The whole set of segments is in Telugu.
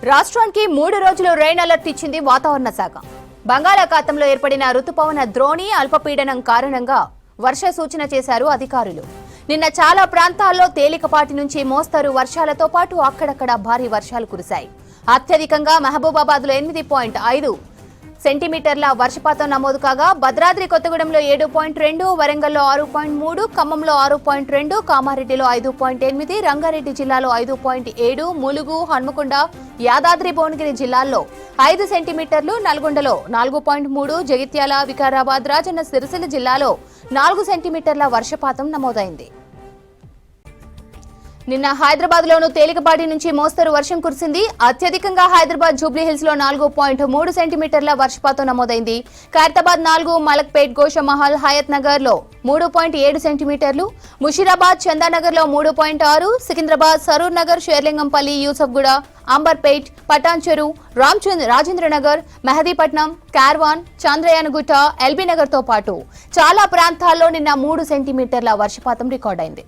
రాష్ట్రానికి 3 రోజులు రెయిన్ అలర్ట్ ఇచ్చింది వాతావరణ శాఖ. బంగాళాఖాతంలో ఏర్పడిన రుతుపవన ద్రోణి అల్పపీడనం కారణంగా వర్ష సూచన చేశారు అధికారులు. నిన్న చాలా ప్రాంతాల్లో తేలికపాటి నుంచి మోస్తరు వర్షాలతో పాటు అక్కడక్కడ భారీ వర్షాలు కురిశాయి. అత్యధికంగా మహబూబాబాద్లో 8.5 సెంటీమీటర్ల వర్షపాతం నమోదు కాగా భద్రాద్రి కొత్తగూడెంలో 7.2, వరంగల్లో 6.3, ఖమ్మంలో 6.2, కామారెడ్డిలో 5.8, రంగారెడ్డి జిల్లాలో 5.7, ములుగు, హన్మకొండ, యాదాద్రి భువనగిరి జిల్లాల్లో 5 సెంటీమీటర్లు, నల్గొండలో 4.3, జగిత్యాల, వికారాబాద్, రాజన్న సిరిసిల్ల జిల్లాలో 4 సెంటీమీటర్ల వర్షపాతం నమోదైంది. నిన్న హైదరాబాద్ లోను తేలికపాటి నుంచి మోస్తరు వర్షం కురిసింది. అత్యధికంగా హైదరాబాద్ జూబ్లీహిల్స్ లో 4.3 సెంటీమీటర్ల వర్షపాతం నమోదైంది. ఖైరతాబాద్ 4, మలక్పేట్, గోషమహల్, హయత్ నగర్ లో 3.7 సెంటీమీటర్లు, ముషీరాబాద్, చందానగర్ లో 3.6, సికింద్రాబాద్, సరూర్ నగర్, షేర్లింగంపల్లి, యూసఫ్గూడ, అంబర్పేట్, పటాన్చెరు, రాజేంద్రనగర్, మెహదీపట్నం, కార్వాన్, చంద్రయానగుట్ట, ఎల్బీ నగర్ తో పాటు చాలా ప్రాంతాల్లో నిన్న 3 సెంటీమీటర్ల వర్షపాతం రికార్డైంది.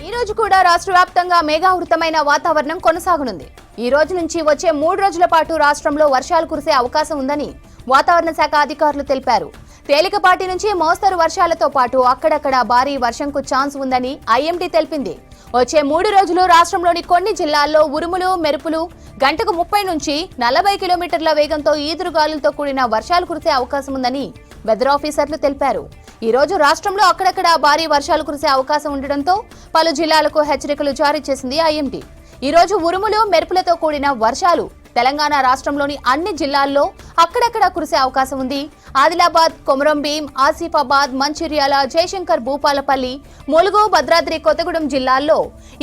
ఈ రోజు కూడా రాష్ట్ర వ్యాప్తంగా మేఘావృతమైన వాతావరణం కొనసాగనుంది. ఈ రోజు నుంచి వచ్చే 3 రోజుల పాటు రాష్ట్రంలో వర్షాలు కురిసే అవకాశం ఉందని వాతావరణ శాఖ అధికారులు తెలిపారు. తేలికపాటి నుంచి మోస్తరు వర్షాలతో పాటు అక్కడక్కడ భారీ వర్షంకు ఛాన్స్ ఉందని ఐఎండీ తెలిపింది. వచ్చే 3 రోజులు రాష్ట్రంలోని కొన్ని జిల్లాల్లో ఉరుములు, మెరుపులు, గంటకు 30 నుంచి 40 కిలోమీటర్ల వేగంతో ఈదురుగాలులతో కూడిన వర్షాలు కురిసే అవకాశం ఉందని వెదర్ ఆఫీసర్లు తెలిపారు. ఈ రోజు రాష్ట్రంలో అక్కడక్కడ భారీ వర్షాలు కురిసే అవకాశం ఉండడంతో పలు జిల్లాలకు హెచ్చరికలు జారీ చేసింది ఐఎండీ. ఈ రోజు ఉరుములు, మెరుపులతో కూడిన వర్షాలు తెలంగాణ రాష్ట్రంలోని అన్ని జిల్లాల్లో అక్కడక్కడ కురిసే అవకాశం ఉంది. ఆదిలాబాద్, కొమరంభీం, ఆసిఫాబాద్, మంచిర్యాల, జయశంకర్, భూపాలపల్లి, ములుగు, భద్రాద్రి కొత్తగూడెం జిల్లాల్లో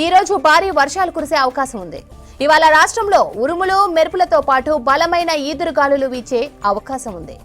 ఈ రోజు భారీ వర్షాలు కురిసే అవకాశం ఉంది. ఇవాళ రాష్ట్రంలో ఉరుములు, మెరుపులతో పాటు బలమైన ఈదురుగాలులు వీచే అవకాశం ఉంది.